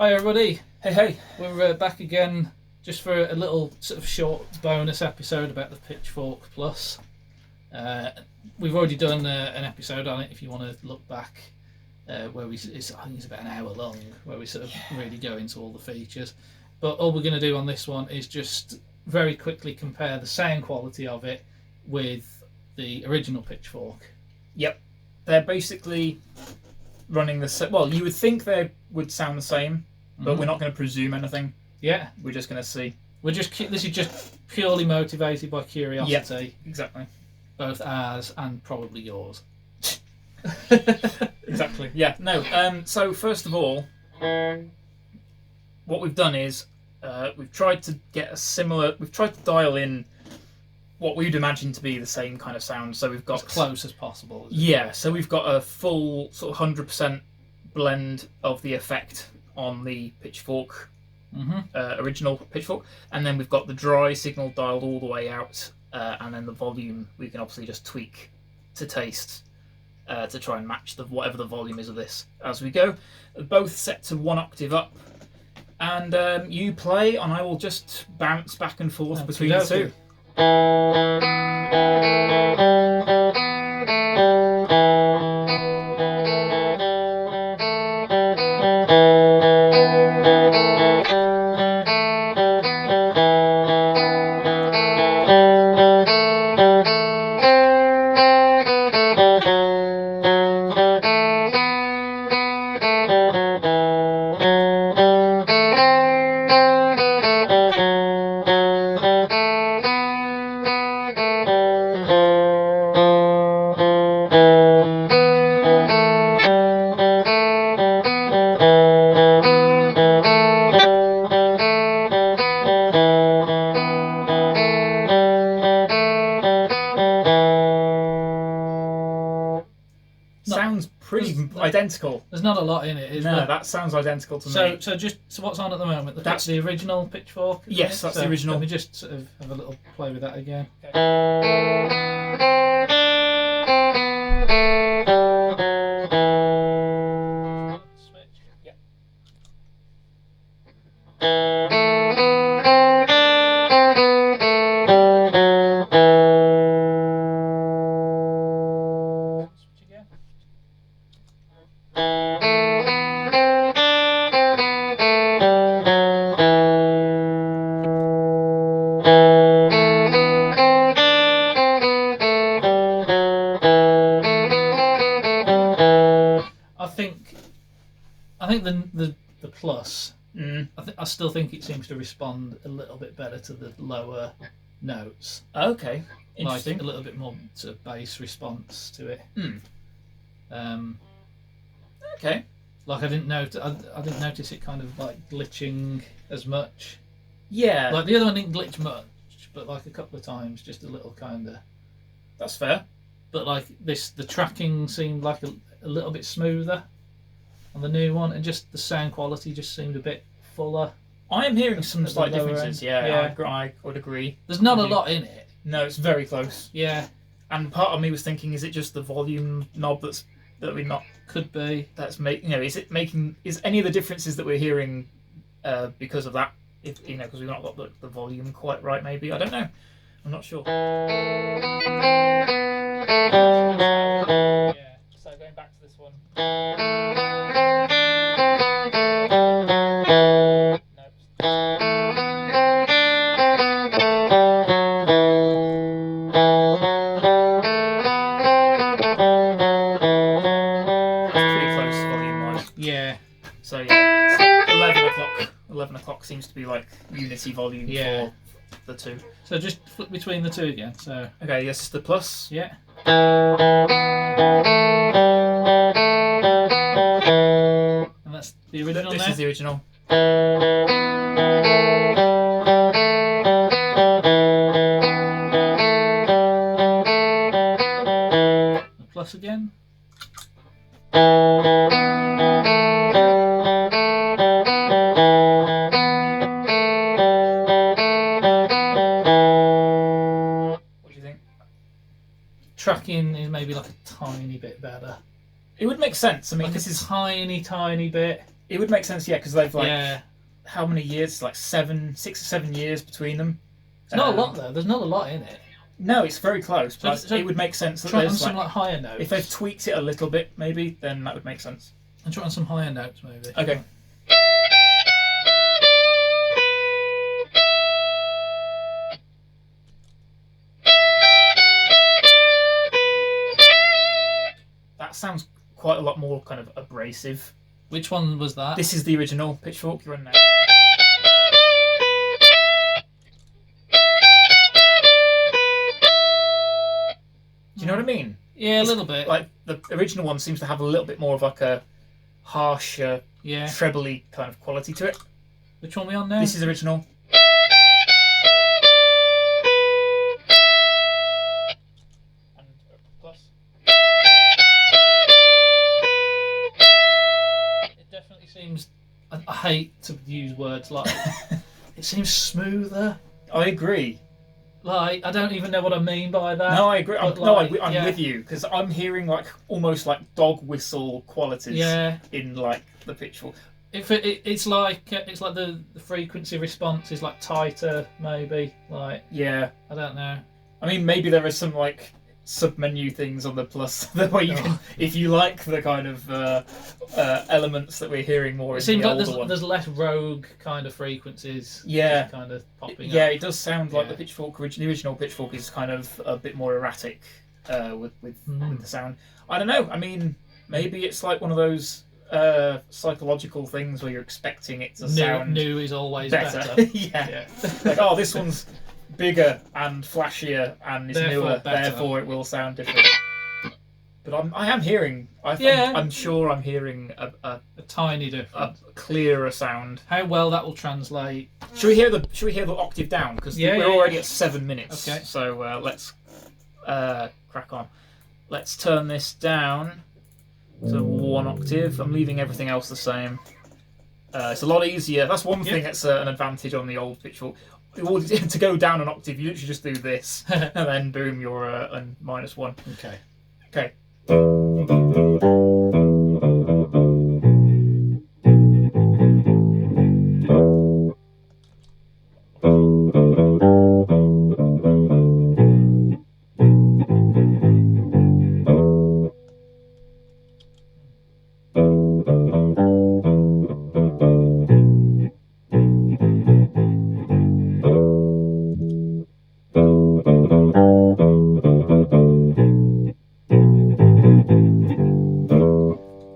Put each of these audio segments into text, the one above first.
Hi everybody, Hey, hey. we're back again just for a little sort of short bonus episode about the Pitchfork-plus. We've already done an episode on it if you want to look back, where I think it's about an hour long, where we sort of really go into all the features. But all we're going to do on this one is just very quickly compare the sound quality of it with the original Pitchfork. Yep. They're basically running the same. Well, you would think they would sound the same, but we're not going to presume anything. Yeah. We're just going to see. This is just purely motivated by curiosity. Yep, exactly. Both ours and probably yours. Exactly. Yeah. No. So first of all, what we've done is we've tried to get a similar. We've tried to dial in what we'd imagine to be the same kind of sound. So we've got as close as possible. Yeah. So we've got a full sort of 100% blend of the effect on the Pitchfork, original Pitchfork, and then we've got the dry signal dialed all the way out, and then the volume we can obviously just tweak to taste to try and match whatever the volume is of this as we go. Both set to 1 octave up, and you play, and I will just bounce back and forth between the two. Sounds pretty identical. There's not a lot in it, is there? there? That sounds identical to me. me. So what's on at the moment? That's the original Pitchfork? Yes, that's the original. Let me just sort of have a little play with that again. Switch. Yep. Switch again. I think the plus. I still think it seems to respond a little bit better to the lower notes. Okay, interesting. Like a little bit more sort of bass response to it. Okay. Like I didn't notice it kind of like glitching as much. Yeah. Like the other one didn't glitch much, but like a couple of times, just a little kind of. That's fair. But like the tracking seemed like a little bit smoother on the new one, and just the sound quality just seemed a bit fuller. I am hearing some slight differences. Yeah. I would agree. There's not a lot in it. No, it's very close. Yeah. And part of me was thinking, is it just the volume knob that we're not? Could be. That's is any of the differences that we're hearing because of that? If because we've not got the volume quite right. Maybe, I don't know. I'm not sure. Yeah. So going back to this one. So yeah, 11 o'clock seems to be like unity volume for the two. So just flip between the two again. So okay, yes, the plus. Yeah. And that's the original. This is the original. The plus again. Tracking is maybe like a tiny bit better. It would make sense. I mean, like this a is tiny bit. It would make sense, yeah, because they've like Yeah. how many years? Like 6 or 7 years between them. It's not a lot though. There's not a lot in it. No, it's very close. But So it would make sense that try on there's some like higher notes. if they've tweaked it a little bit, maybe then that would make sense. And try on some higher notes, maybe. Okay. That sounds quite a lot more kind of abrasive. Which one was that? This is the original pitchfork you're in now. Do you know what I mean? Yeah, a little bit. Like the original one seems to have a little bit more of like a harsh, Yeah. trebly kind of quality to it. Which one are we on now? This is original. And plus. It definitely seems. I hate to use words like. It seems smoother. I agree. Like I don't even know what I mean by that. No, I agree. I'm yeah. with you because I'm hearing like almost like dog whistle qualities Yeah. in like the pitchfork. It's like the frequency response is like tighter, maybe. Like Yeah, I don't know. I mean maybe there are some like sub-menu things on the plus that way you can, if you like the kind of elements that we're hearing more It in seems the like older one. there's less rogue kind of frequencies. Yeah. just kind of popping Yeah, up. it does sound like Yeah. the pitchfork. The original pitchfork is kind of a bit more erratic with the sound. I don't know. I mean, maybe it's like one of those psychological things where you're expecting it to sound New is always better. better. Yeah. Like, oh, this one's bigger and flashier and is Therefore newer, better. therefore it will sound different. But I am hearing. Yeah. I'm sure I'm hearing a tiny difference. clearer sound. How well that will translate. Should we hear the octave down? Because Yeah, we're yeah, already yeah. at 7 minutes. Okay. So let's crack on. Let's turn this down to 1 octave. I'm leaving everything else the same. It's a lot easier. That's one thing that's an advantage on the old pitchfork. To go down an octave, you literally just do this, and then boom, you're on -1. Okay. Okay.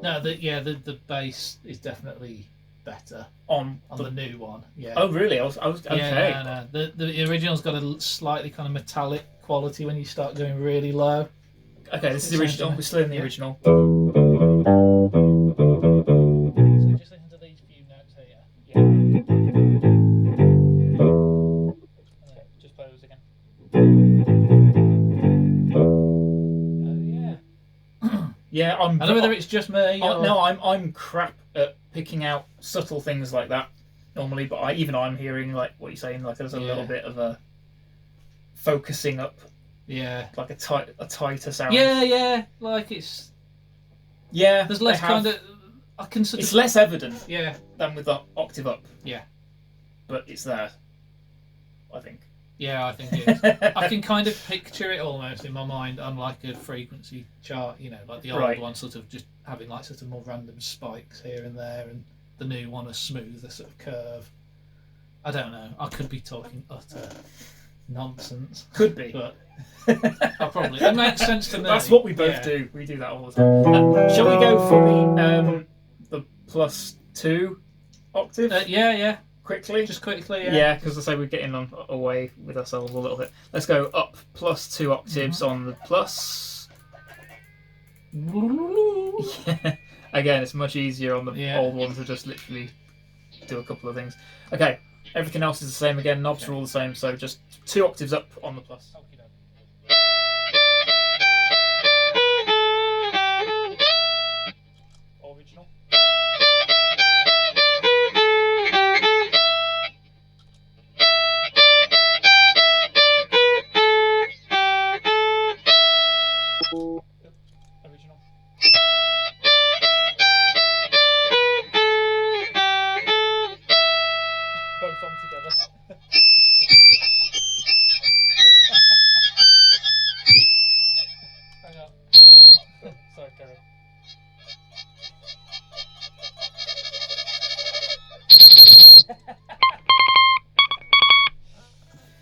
No, the bass is definitely better On the new one. Yeah. Oh, really? I was okay. Yeah, no. The original's got a slightly kind of metallic quality when you start going really low. Okay, this is the original. We're still in the original. So just listen to these few notes here. Just play those again. Yeah, I don't know whether it's just me. Or... No, I'm crap at picking out subtle things like that normally, but I'm hearing like what you're saying. Like there's a little bit of a focusing up. Yeah. Like a tighter sound. Yeah. Like it's. Yeah. There's less kind of. I can sort of. It's less evident. Yeah. Than with the octave up. Yeah. But it's there. I think. Yeah, I think it is. I can kind of picture it almost in my mind on like a frequency chart, like the old one sort of just having like sort of more random spikes here and there, and the new one a smoother sort of curve. I don't know. I could be talking utter nonsense. Could be. But it makes sense to me. That's what we both do. We do that all the time. Shall we go for the +2 octave? Yeah. Quickly? Just quickly, yeah. Because I say we're getting away with ourselves a little bit. Let's go up +2 octaves on the plus. Yeah. Again, it's much easier on the old ones to just literally do a couple of things. Okay, everything else is the same again. Knobs are all the same, so just 2 octaves up on the plus. Original. Original. Sorry, carry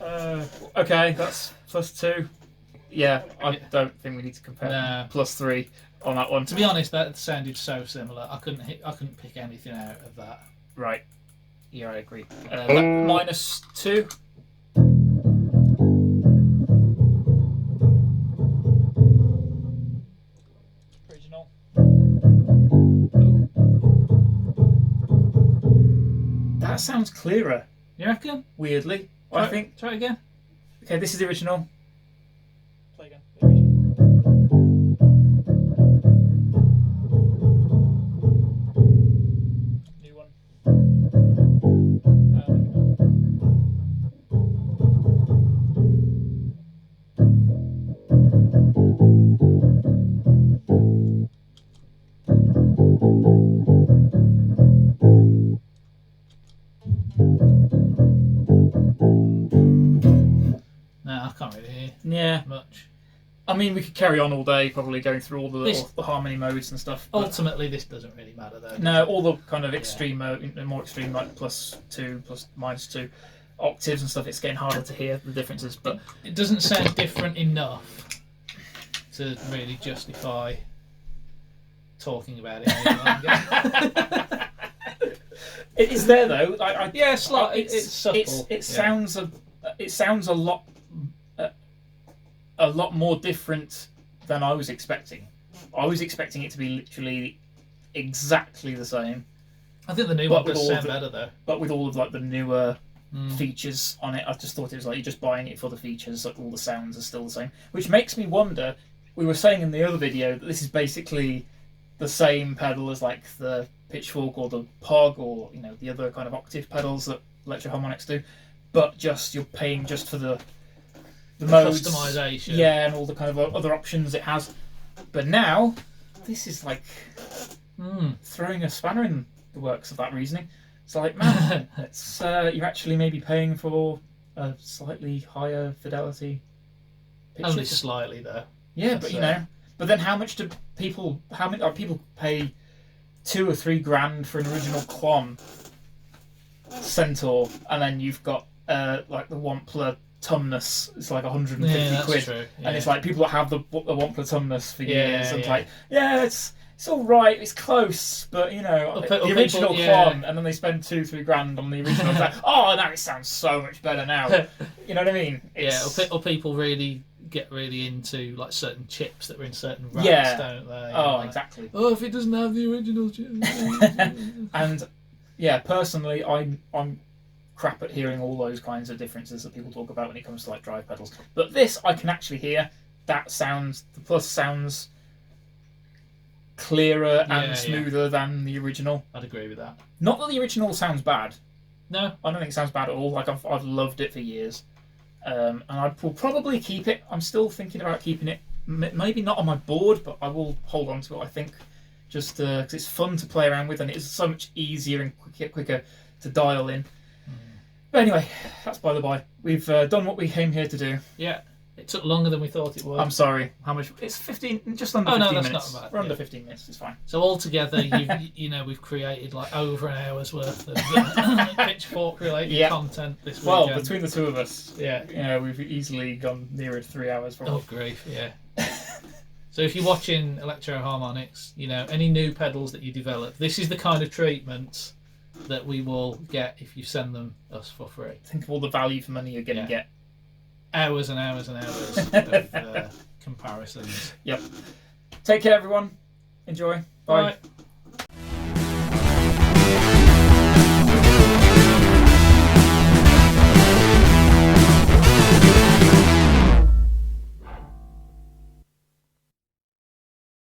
on. Okay, that's +2. Yeah, I don't think we need to compare. No. +3 on that one. To be honest, that sounded so similar. I couldn't pick anything out of that. Right. Yeah, I agree. -2. Original. That sounds clearer. You reckon? Weirdly, I think. Try it again. Okay, this is the original. Play again. The original. New one. No, I can't really hear Yeah. much. I mean, we could carry on all day, probably going through all the harmony modes and stuff. Ultimately, this doesn't really matter, though. No, all the kind of extreme mode, more extreme, like +2, -2 octaves and stuff. It's getting harder to hear the differences, but It doesn't sound different enough to really justify talking about it any longer. it is there though. Yeah, slightly. It's subtle. It sounds a lot more different than I was expecting. I was expecting it to be literally exactly the same. I think the new one does sound better though. But with all of like the newer features on it, I just thought it was like you're just buying it for the features. Like all the sounds are still the same, which makes me wonder. We were saying in the other video that this is basically the same pedal as like the pitchfork or the pog or the other kind of octave pedals that Electro harmonix do, but just you're paying just for the modes, customization, and all the kind of other options it has. But now this is like throwing a spanner in the works of that reasoning. It's like, man, it's you're actually maybe paying for a slightly higher fidelity picture. Only slightly though. Yeah, but but then how much do people? How many people pay $2 or $3 grand for an original Klon Centaur, and then you've got like the Wampler Tumnus? It's like 150 quid, true. and it's like people that have the Wampler Tumnus for years, and like, it's all right, it's close, but the original Klon, and then they spend $2-3 grand on the original. It's like, oh, now it sounds so much better now. You know what I mean? Or people really get really into like certain chips that were in certain racks, don't they? Oh, exactly. Oh, if it doesn't have the original chip. And personally, I'm crap at hearing all those kinds of differences that people talk about when it comes to like drive pedals. But this I can actually hear. The Plus sounds clearer and smoother than the original. I'd agree with that. Not that the original sounds bad. No, I don't think it sounds bad at all. Like I've loved it for years. And I will probably keep it. I'm still thinking about keeping it. Maybe not on my board, but I will hold on to it, I think. Just because it's fun to play around with, and it's so much easier and quicker to dial in. But anyway, that's by the by. We've done what we came here to do. Yeah, it took longer than we thought it would. I'm sorry. How much? It's 15, just under 15 minutes. That's not bad. We're under 15 minutes. It's fine. So altogether, we've created like over an hour's worth of pitchfork-related content this weekend. Well, between the two of us, we've easily gone nearer 3 hours. Probably. Oh, grief! Yeah. So if you're watching Electro harmonix, any new pedals that you develop, this is the kind of treatment that we will get if you send them us for free. Think of all the value for money you're going to get. Hours and hours and hours of comparisons. Yep. Take care, everyone. Enjoy. Bye. Bye.